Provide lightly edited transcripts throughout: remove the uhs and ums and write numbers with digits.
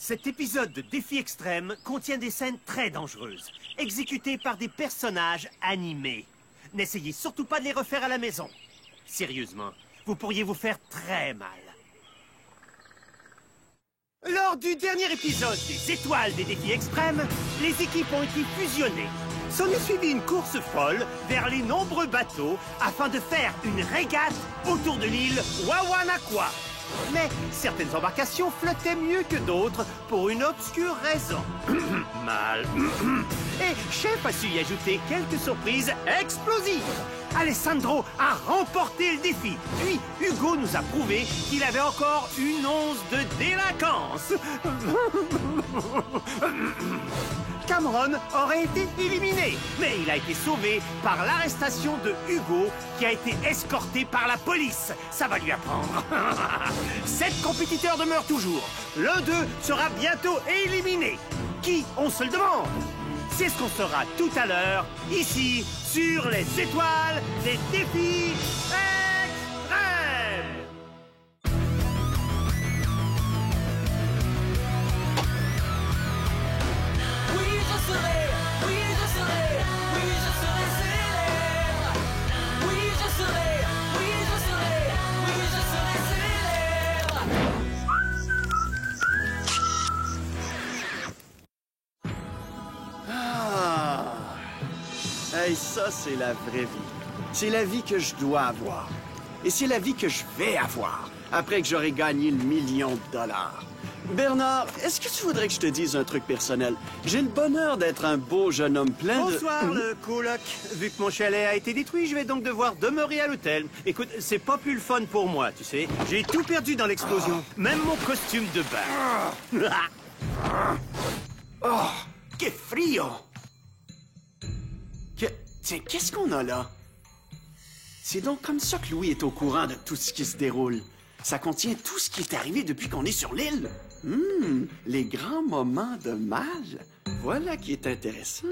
Cet épisode de Défi Extrême contient des scènes très dangereuses, exécutées par des personnages animés. N'essayez surtout pas de les refaire à la maison. Sérieusement, vous pourriez vous faire très mal. Lors du dernier épisode des Étoiles des Défis Extrêmes, les équipes ont été fusionnées. S'en est suivi une course folle vers les nombreux bateaux afin de faire une régate autour de l'île Wawanakwa. Mais certaines embarcations flottaient mieux que d'autres pour une obscure raison. Mal. Et Chef a su y ajouter quelques surprises explosives. Alessandro a remporté le défi. Puis Hugo nous a prouvé qu'il avait encore une once de délinquance. Cameron aurait été éliminé, mais il a été sauvé par l'arrestation de Hugo, qui a été escorté par la police. Ça va lui apprendre. 7 compétiteurs demeurent toujours. L'un d'eux sera bientôt éliminé. Qui, on se le demande? C'est ce qu'on saura tout à l'heure, ici, sur les Étoiles des Défis Extrêmes. Hey, ça, c'est la vraie vie. C'est la vie que je dois avoir. Et c'est la vie que je vais avoir après que j'aurai gagné le $1 000 000. Bernard, est-ce que tu voudrais que je te dise un truc personnel? J'ai le bonheur d'être un beau jeune homme plein de... Bonsoir, le coloc. Vu que mon chalet a été détruit, je vais donc devoir demeurer à l'hôtel. Écoute, c'est pas plus le fun pour moi, tu sais. J'ai tout perdu dans l'explosion. Même mon costume de bain. Oh, que frio! Tiens, qu'est-ce qu'on a là? C'est donc comme ça que Louis est au courant de tout ce qui se déroule. Ça contient tout ce qui est arrivé depuis qu'on est sur l'île. Les grands moments de mal. Voilà qui est intéressant.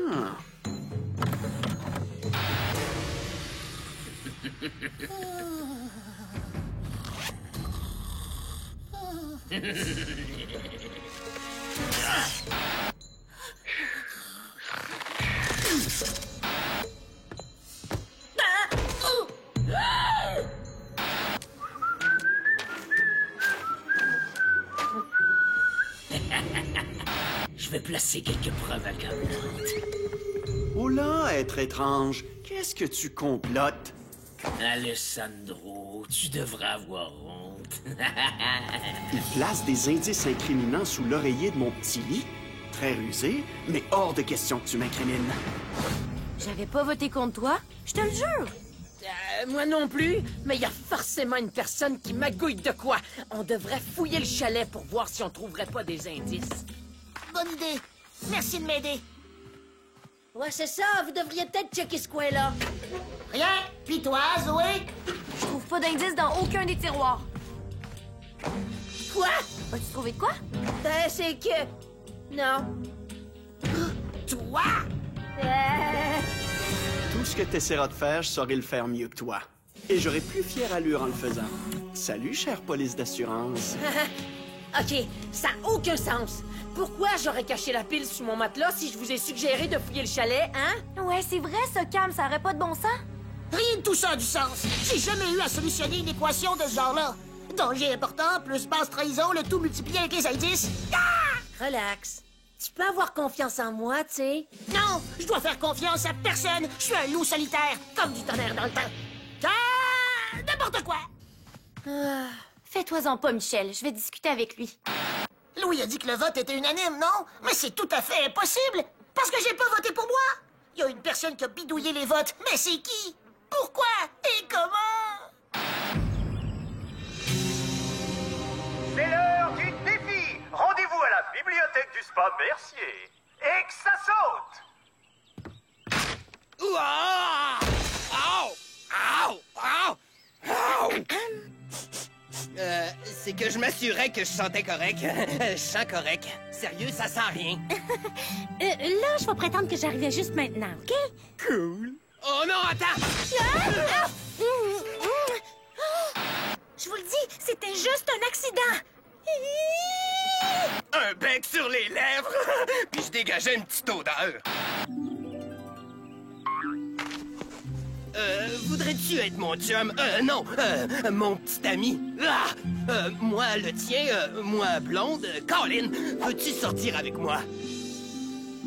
Je vais placer quelques preuves accablantes. Oh là, être étrange. Qu'est-ce que tu complotes? Alessandro, tu devrais avoir honte. Il place des indices incriminants sous l'oreiller de mon petit lit. Très rusé, mais hors de question que tu m'incrimines. J'avais pas voté contre toi, je te le jure. Moi non plus, mais il y a forcément une personne qui magouille de quoi. On devrait fouiller le chalet pour voir si on trouverait pas des indices. Bonne idée. Merci de m'aider. Ouais, c'est ça, vous devriez peut-être checker ce coin-là. Rien. Puis toi, Zoé? Je trouve pas d'indice dans aucun des tiroirs. Quoi? As-tu trouvé de quoi? C'est que... Non. Toi? Tout ce que tu essaieras de faire, je saurai le faire mieux que toi. Et j'aurai plus fière allure en le faisant. Salut, chère police d'assurance. OK, ça n'a aucun sens. Pourquoi j'aurais caché la pile sous mon matelas si je vous ai suggéré de fouiller le chalet, hein? Ouais, c'est vrai, ça, Cam, ça aurait pas de bon sens. Rien de tout ça a du sens. J'ai jamais eu à solutionner une équation de ce genre-là. Danger important, plus basse trahison, le tout multiplié avec les indices. Ah! Relax. Tu peux avoir confiance en moi, tu sais. Non, je dois faire confiance à personne. Je suis un loup solitaire, comme du tonnerre dans le temps. Ah! N'importe quoi. Fais-toi-en pas, Michel, je vais discuter avec lui. Louis a dit que le vote était unanime, non? Mais c'est tout à fait impossible, parce que j'ai pas voté pour moi. Il y a une personne qui a bidouillé les votes, mais c'est qui? Pourquoi? Et comment? C'est l'heure du défi. Rendez-vous à la bibliothèque du spa Mercier. Et que ça saute. Ouah! Ow! Ow! Ow! Ow! C'est que je m'assurais que je sentais correct. Je sens correct. Sérieux, ça sent rien. Là, je vais prétendre que j'arrivais juste maintenant, OK? Cool. Oh non, attends! Je vous le dis, c'était juste un accident. Un un bec sur les lèvres, puis je dégageais une petite odeur. Voudrais-tu être mon chum? Non, mon petit ami. Moi, le tien, moi, blonde. Colin, veux-tu sortir avec moi?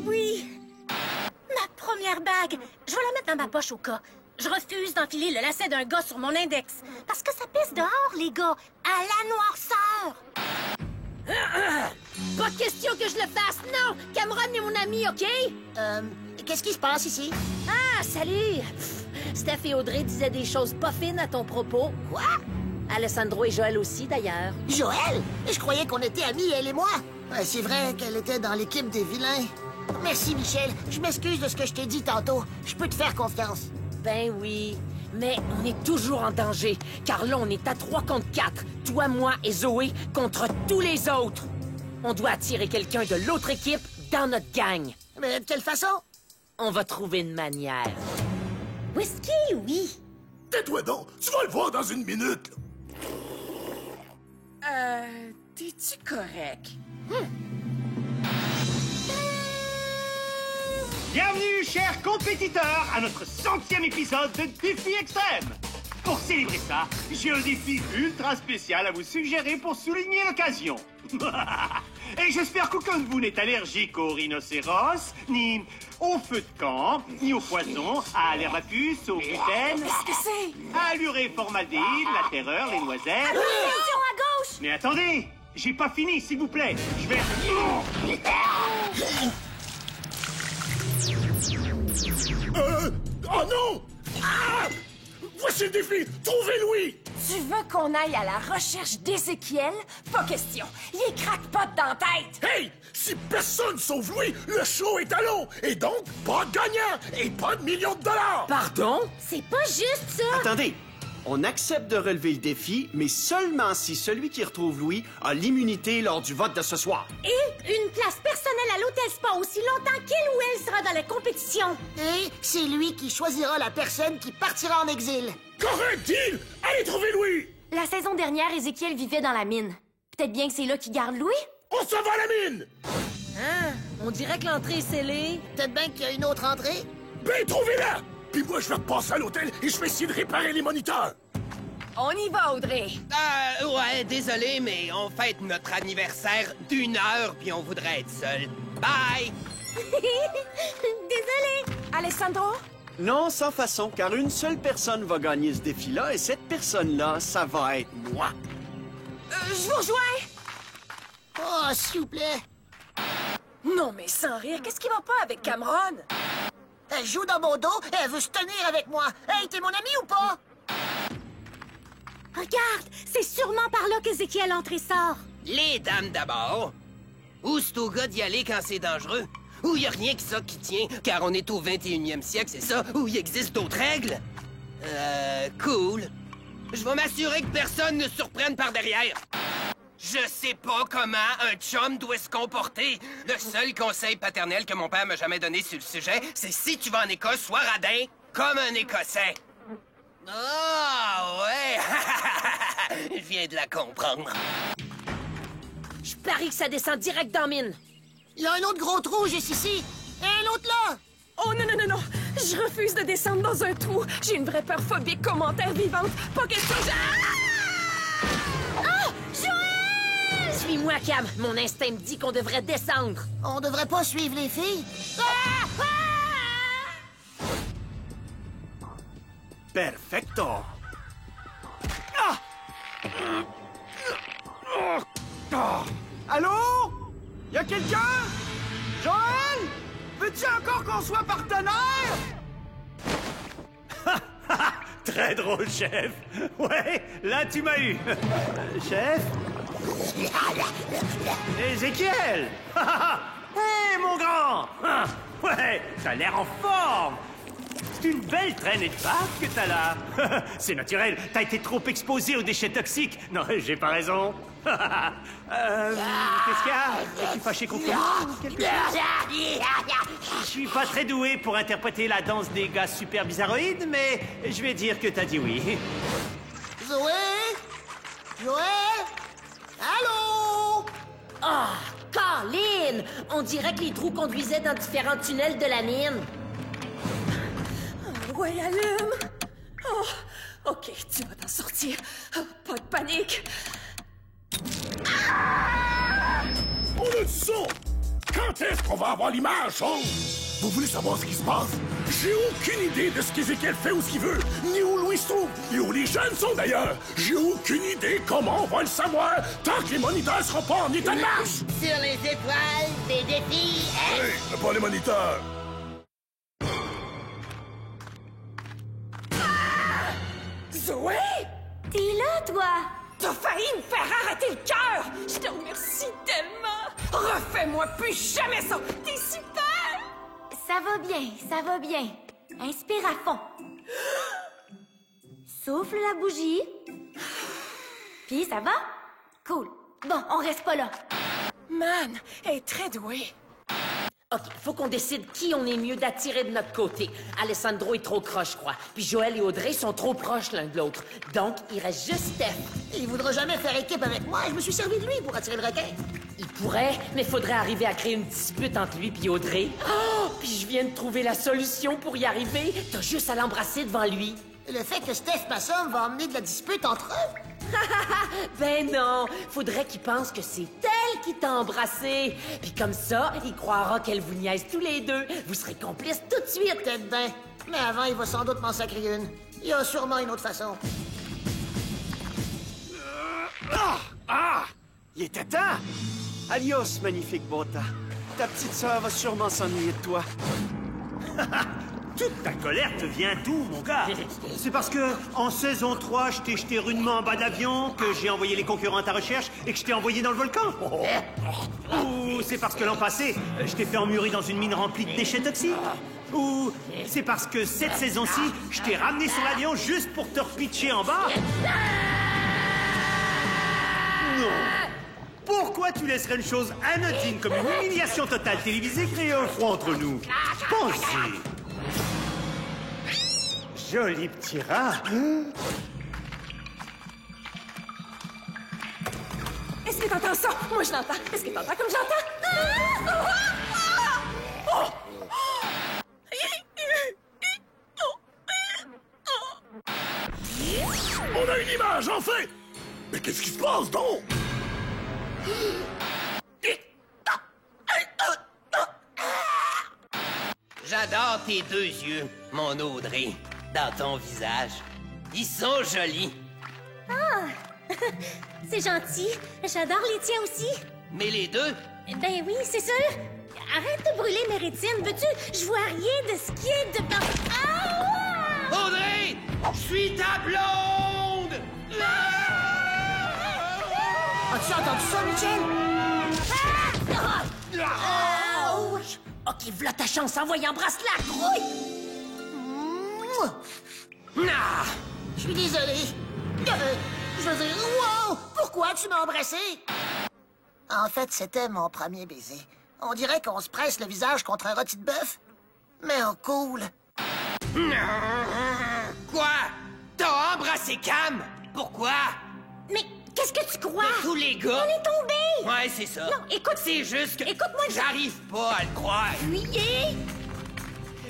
Oui. Ma première bague. Je vais la mettre dans ma poche au cas. Je refuse d'enfiler le lacet d'un gars sur mon index. Parce que ça pisse dehors, les gars. À la noirceur. Pas question que je le fasse, non! Cameron est mon ami, OK? Qu'est-ce qui se passe ici? Ah, salut! Pff, Steph et Audrey disaient des choses pas fines à ton propos. Quoi? Alessandro et Joël aussi, d'ailleurs. Joël? Je croyais qu'on était amis, elle et moi. C'est vrai qu'elle était dans l'équipe des vilains. Merci, Michel. Je m'excuse de ce que je t'ai dit tantôt. Je peux te faire confiance. Ben oui, mais on est toujours en danger, car là, on est à 3 contre 4. Toi, moi et Zoé contre tous les autres. On doit attirer quelqu'un de l'autre équipe dans notre gang. Mais de quelle façon? On va trouver une manière. Whisky, oui. Tais-toi donc! Tu vas le voir dans une minute! T'es-tu correct? Bienvenue, chers compétiteurs, à notre 100e épisode de Défi Extrême. Pour célébrer ça, j'ai un défi ultra spécial à vous suggérer pour souligner l'occasion. Et j'espère qu'aucun de vous n'est allergique aux rhinocéros, ni au feu de camp, ni au poison, à l'herbe à puce, au gluten, Qu'est-ce que c'est? à l'urée formaldéhyde, la terreur, les noisettes. Attention à gauche! Mais attendez, j'ai pas fini, s'il vous plaît. Je vais... Oh non! Ah! Voici le défi! Trouvez Louis! Tu veux qu'on aille à la recherche d'Ézéchiel? Pas question. Il est crackpot dans la tête. Hey! Si personne sauve Louis, le show est à l'eau! Et donc, pas de gagnant! Et pas de millions de dollars! Pardon? C'est pas juste ça. Attendez, on accepte de relever le défi, mais seulement si celui qui retrouve Louis a l'immunité lors du vote de ce soir. Et une place personnelle à l'hôtel spa aussi longtemps qu'il ou elle sera dans la compétition. Et c'est lui qui choisira la personne qui partira en exil. Correct, deal! Allez trouver Louis! La saison dernière, Ézéchiel vivait dans la mine. Peut-être bien que c'est là qu'il garde Louis? On s'en va à la mine! Hein? On dirait que l'entrée est scellée. Peut-être bien qu'il y a une autre entrée. Ben, trouvez-la! Puis moi, je vais repasser à l'hôtel et je vais essayer de réparer les moniteurs! On y va, Audrey. Ouais, désolé, mais on fête notre anniversaire d'1 heure, puis on voudrait être seul. Bye! Désolée. Alessandro? Non, sans façon, car une seule personne va gagner ce défi-là, et cette personne-là, ça va être moi. Je vous rejoins. Oh, s'il vous plaît. Non, mais sans rire, qu'est-ce qui va pas avec Cameron? Elle joue dans mon dos et elle veut se tenir avec moi. Hey, t'es mon ami ou pas? Regarde, c'est sûrement par là qu'Ézéchiel entre et sort. Les dames d'abord. Où c'est au gars d'y aller quand c'est dangereux? Où y a rien que ça qui tient, car on est au 21e siècle, c'est ça? Où il existe d'autres règles? Cool. Je vais m'assurer que personne ne surprenne par derrière. Je sais pas comment un chum doit se comporter. Le seul conseil paternel que mon père m'a jamais donné sur le sujet, c'est si tu vas en Écosse, sois radin comme un Écossais. Ah, ouais! Je viens de la comprendre. Je parie que ça descend direct dans la mine. Il y a un autre gros trou juste ici. Et un autre là. Oh non, non, non, non. Je refuse de descendre dans un trou. J'ai une vraie peur phobique commentaire vivante. Pas question de... Ah! Joël! Suis-moi, Cam. Mon instinct me dit qu'on devrait descendre. On devrait pas suivre les filles. Ah! Ah! Perfecto! Allô? Y a quelqu'un? Joël? Veux-tu encore qu'on soit partenaires? Très drôle, chef. Ouais, là, tu m'as eu. Chef? Ézéchiel! Hé, mon grand! Ouais, t'as l'air en forme. C'est une belle traînée de pâtes que t'as là. C'est naturel, t'as été trop exposé aux déchets toxiques. Non, j'ai pas raison. Qu'est-ce qu'il y a? Es-tu fâché contre moi ou quelque chose? Je suis pas très doué pour interpréter la danse des gars super bizarroïdes, mais je vais dire que t'as dit oui. Zoé? Joël? Allô? Ah, horrible! On dirait que les trous conduisaient dans différents tunnels de la mine. Ouais, allume! Oh, OK, tu vas t'en sortir. Oh, pas de panique. On a du son! Quand est-ce qu'on va avoir l'image, oh? Vous voulez savoir ce qui se passe? J'ai aucune idée de ce qu'Ézéchiel fait ou ce qu'il veut, ni où Louis se trouve, ni où les jeunes sont d'ailleurs. J'ai aucune idée comment on va le savoir tant que les moniteurs seront pas en état de marche! Sur les étoiles des défis, Hey, pas les moniteurs! Zoé! T'es là, toi? T'as failli me faire arrêter le cœur! Je te remercie tellement! Refais-moi plus jamais ça! T'es super! Ça va bien, ça va bien. Inspire à fond. Souffle la bougie. Puis ça va? Cool. Bon, on reste pas là. Man, elle est très douée. OK, faut qu'on décide qui on est mieux d'attirer de notre côté. Alessandro est trop croche, je crois. Puis Joël et Audrey sont trop proches l'un de l'autre. Donc, il reste juste Steph. il voudra jamais faire équipe avec moi. Je me suis servi de lui pour attirer le requin. Il pourrait, mais faudrait arriver à créer une dispute entre lui et Audrey. Oh! Puis je viens de trouver la solution pour y arriver. T'as juste à l'embrasser devant lui. Le fait que Steph m'assomme va emmener de la dispute entre eux. Ben non, faudrait qu'il pense que c'est elle qui t'a embrassé. Puis comme ça, il croira qu'elle vous niaise tous les deux. Vous serez complices tout de suite. Peut-être bien. Mais avant, il va sans doute m'en sacrer une. Il y a sûrement une autre façon. Il était temps! Adios, magnifique Bota. Ta petite sœur va sûrement s'ennuyer de toi. Toute ta colère te vient d'où, mon gars? C'est parce que, en saison 3, je t'ai jeté rudement en bas d'avion, que j'ai envoyé les concurrents à ta recherche et que je t'ai envoyé dans le volcan? Ou c'est parce que l'an passé, je t'ai fait emmurer dans une mine remplie de déchets toxiques? Ou c'est parce que cette saison-ci, je t'ai ramené sur l'avion juste pour te repitcher en bas? Non! Pourquoi tu laisserais une chose anodine comme une humiliation totale télévisée créer un froid entre nous? Pensez! Joli petit rat. Est-ce que t'entends ça? Moi, je l'entends. Est-ce que t'entends comme j'entends? On a une image, enfin! Mais qu'est-ce qui se passe, donc? J'adore tes deux yeux, mon Audrey, dans ton visage. Ils sont jolis. C'est gentil. J'adore les tiens aussi. Mais les deux, Ben oui, c'est sûr. Arrête de brûler mes rétines, veux-tu? Je vois rien de ce qui est de... Ah! Audrey, je suis ta blonde! As-tu entendu ça, Michel? Ouch! OK, v'là ta chance, envoie embrasse-la, grouille! Ah! Je suis désolé. Je veux dire, wow! Pourquoi tu m'as embrassé? En fait, c'était mon premier baiser. On dirait qu'on se presse le visage contre un rôti de bœuf. Mais en cool. Quoi? T'as embrassé Cam? Pourquoi? Mais qu'est-ce que tu crois? Tous les gars? On est tombés! Ouais, c'est ça. Non, écoute... C'est juste que... Écoute-moi... J'arrive pas à le croire. Fuyez!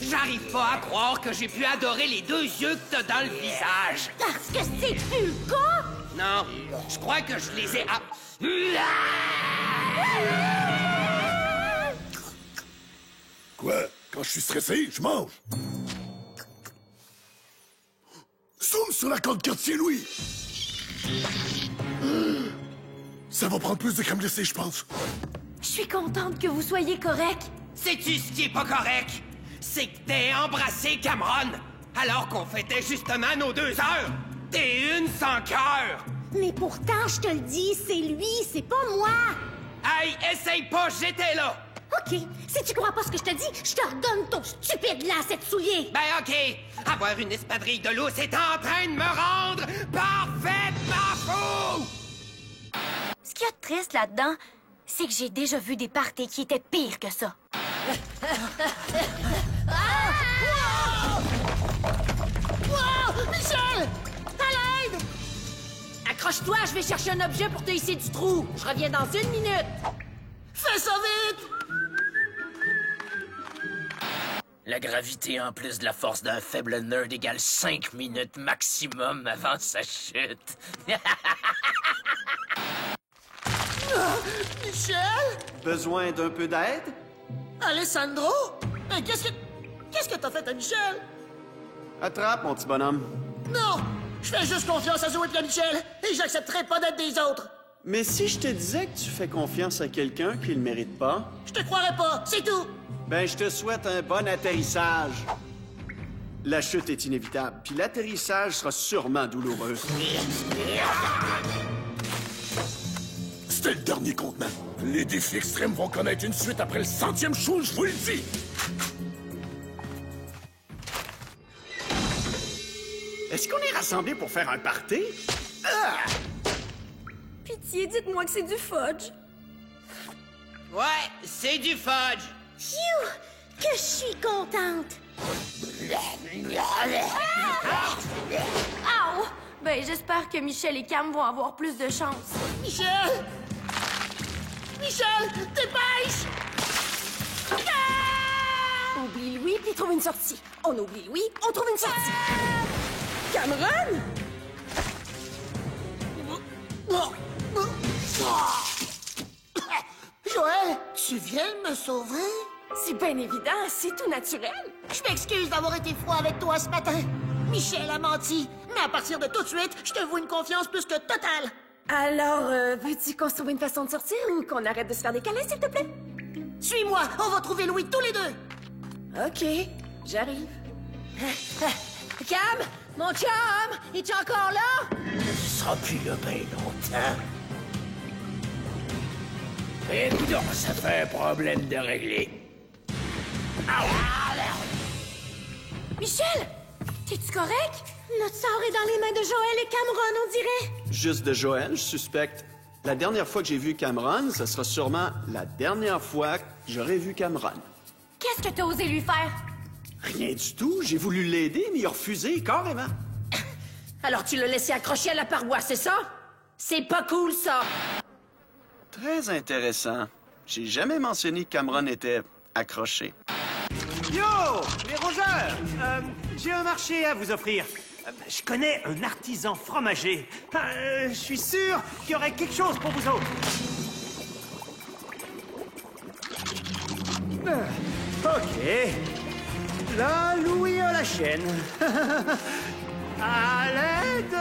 J'arrive pas à croire que j'ai pu adorer les deux yeux que t'as dans le visage. Parce que c'est plus le cas! Non, je crois que je les ai... Quoi? Quand je suis stressé, je mange. Zoom sur la corde quartier Louis. Ça va prendre plus de crème glacée, je pense. Je suis contente que vous soyez correct. Sais-tu ce qui est pas correct? C'est que t'aies embrassé Cameron, alors qu'on fêtait justement nos 2 heures. T'es une sans cœur. Mais pourtant, je te le dis, c'est lui, c'est pas moi! Hey, essaye pas, j'étais là. OK, si tu crois pas ce que je te dis, je te redonne ton stupide lacet de soulier! Ben OK, avoir une espadrille de loup, c'est en train de me rendre parfaitement fou! Ce qu'il y a de triste là-dedans, c'est que j'ai déjà vu des parties qui étaient pires que ça. Wow! Michel! À l'aide! Accroche-toi, je vais chercher un objet pour te hisser du trou. Je reviens dans 1 minute. Fais ça vite! La gravité en plus de la force d'un faible nerd égale 5 minutes maximum avant sa chute. Michel? Besoin d'un peu d'aide? Alessandro? Mais qu'est-ce que t'as fait à Michel? Attrape, mon petit bonhomme. Non! Je fais juste confiance à Zoé et à Michel, et j'accepterai pas d'être des autres! Mais si je te disais que tu fais confiance à quelqu'un qui le mérite pas, Je te croirais pas, c'est tout! ben je te souhaite un bon atterrissage. La chute est inévitable, puis l'atterrissage sera sûrement douloureux. C'était le dernier contenant. Les défis extrêmes vont connaître une suite après le 100e show, je vous le dis. Est-ce qu'on est rassemblés pour faire un party? Ah! Pitié, dites-moi que c'est du fudge. Ouais, c'est du fudge. Phew! Que je suis contente! Ow! Ben, j'espère que Michel et Cam vont avoir plus de chance. Michel! Michel, dépêche! On oublie Louis, puis trouve une sortie. On oublie Louis, on trouve une sortie. Cameron? Joël, tu viens de me sauver? C'est bien évident, c'est tout naturel. Je m'excuse d'avoir été froid avec toi ce matin. Michel a menti, mais à partir de tout de suite, je te voue une confiance plus que totale. Alors, veux-tu qu'on se trouve une façon de sortir ou qu'on arrête de se faire des câlins, s'il te plaît? Suis-moi, on va trouver Louis tous les deux. OK, j'arrive. Cam, mon chum, es-tu encore là? Tu seras plus là bien longtemps. Écoute, ça fait un problème de régler. Michel! T'es-tu correct? Notre sort est dans les mains de Joël et Cameron, on dirait. Juste de Joël, je suspecte. La dernière fois que j'ai vu Cameron, ce sera sûrement la dernière fois que j'aurai vu Cameron. Qu'est-ce que t'as osé lui faire? Rien du tout, j'ai voulu l'aider, mais il a refusé, carrément. Alors tu l'as laissé accroché à la paroi, c'est ça? C'est pas cool, ça! Très intéressant. J'ai jamais mentionné que Cameron était accroché. Yo, les rongeurs! J'ai un marché à vous offrir. Je connais un artisan fromager. Je suis sûr qu'il y aurait quelque chose pour vous autres. OK. Là, Louis a la chaîne. À l'aide!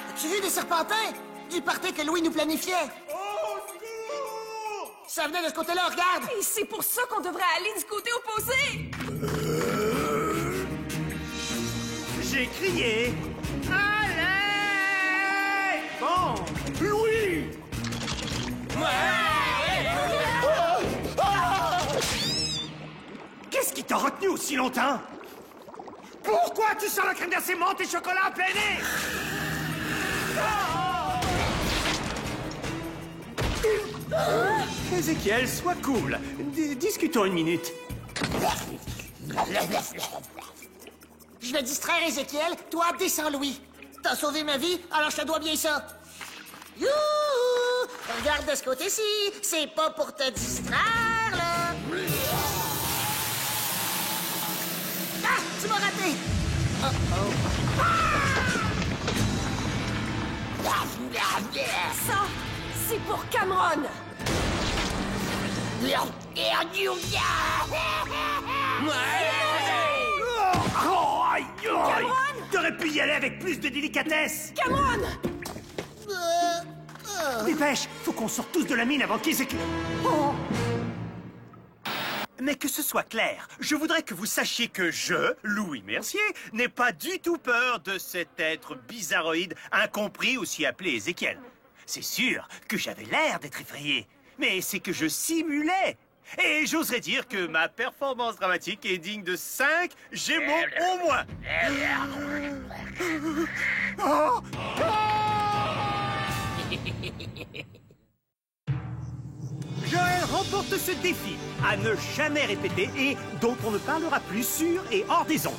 As-tu vu des serpentins? Du party que Louis nous planifiait. Ça venait de ce côté-là, regarde! Et c'est pour ça qu'on devrait aller du côté opposé! J'ai crié. Allez! Bon. Louis! Qu'est-ce qui t'a retenu aussi longtemps? Pourquoi tu sors la crème glacée menthe et chocolat à plein nez? Ézéchiel, sois cool. Discutons une minute. Je vais distraire Ézéchiel, toi descends Louis. T'as sauvé ma vie, alors je te dois bien ça. Youhou! Regarde de ce côté-ci, c'est pas pour te distraire, là. Ah! Tu m'as raté! Ça, c'est pour Cameron! Oh, aïe, aïe! T'aurais pu y aller avec plus de délicatesse! Cameron! Dépêche! Faut qu'on sorte tous de la mine avant qu'Ézéchiel... Oh! Mais que ce soit clair, je voudrais que vous sachiez que je, Louis Mercier, n'ai pas du tout peur de cet être bizarroïde, incompris, aussi appelé Ézéchiel. C'est sûr que j'avais l'air d'être effrayé, mais c'est que je simulais. Et j'oserais dire que ma performance dramatique est digne de 5 Gémeaux au moins. Oh! Joël remporte ce défi à ne jamais répéter et dont on ne parlera plus sur et hors des ondes.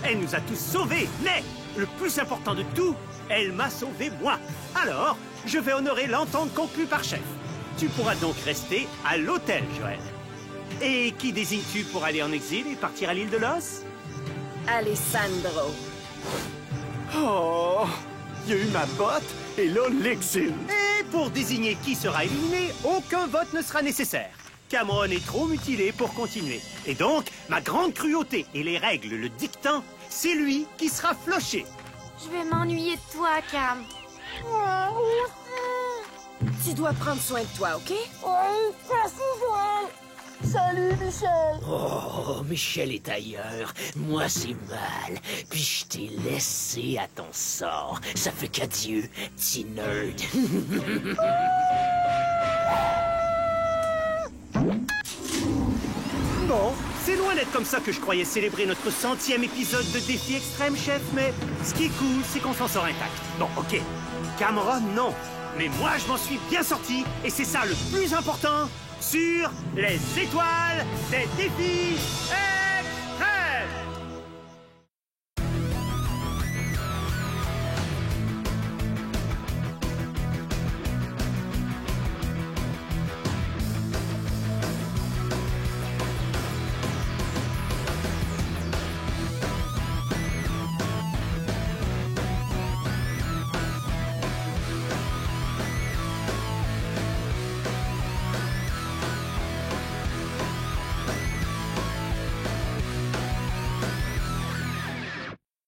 Elle nous a tous sauvés, mais le plus important de tout, elle m'a sauvé moi. Alors, je vais honorer l'entente conclue par chef. Tu pourras donc rester à l'hôtel, Joël. Et qui désignes-tu pour aller en exil et partir à l'île de Los? Alessandro. Oh, il y a eu ma botte et là, l'exil. Et pour désigner qui sera éliminé, aucun vote ne sera nécessaire. Cameron est trop mutilé pour continuer. Et donc, ma grande cruauté et les règles le dictant, c'est lui qui sera floché. Je vais m'ennuyer de toi, Cam. Tu dois prendre soin de toi, OK? Salut, Michel! Oh, Michel est ailleurs. Moi, c'est mal. Puis je t'ai laissé à ton sort. Ça fait qu'adieu, petit nerd. Bon, c'est loin d'être comme ça que je croyais célébrer notre 100e épisode de Défi Extrême, chef, mais ce qui est cool, c'est qu'on s'en sort intact. Bon, OK. Cameron, non. Mais moi, je m'en suis bien sorti, et c'est ça le plus important, sur les étoiles des défis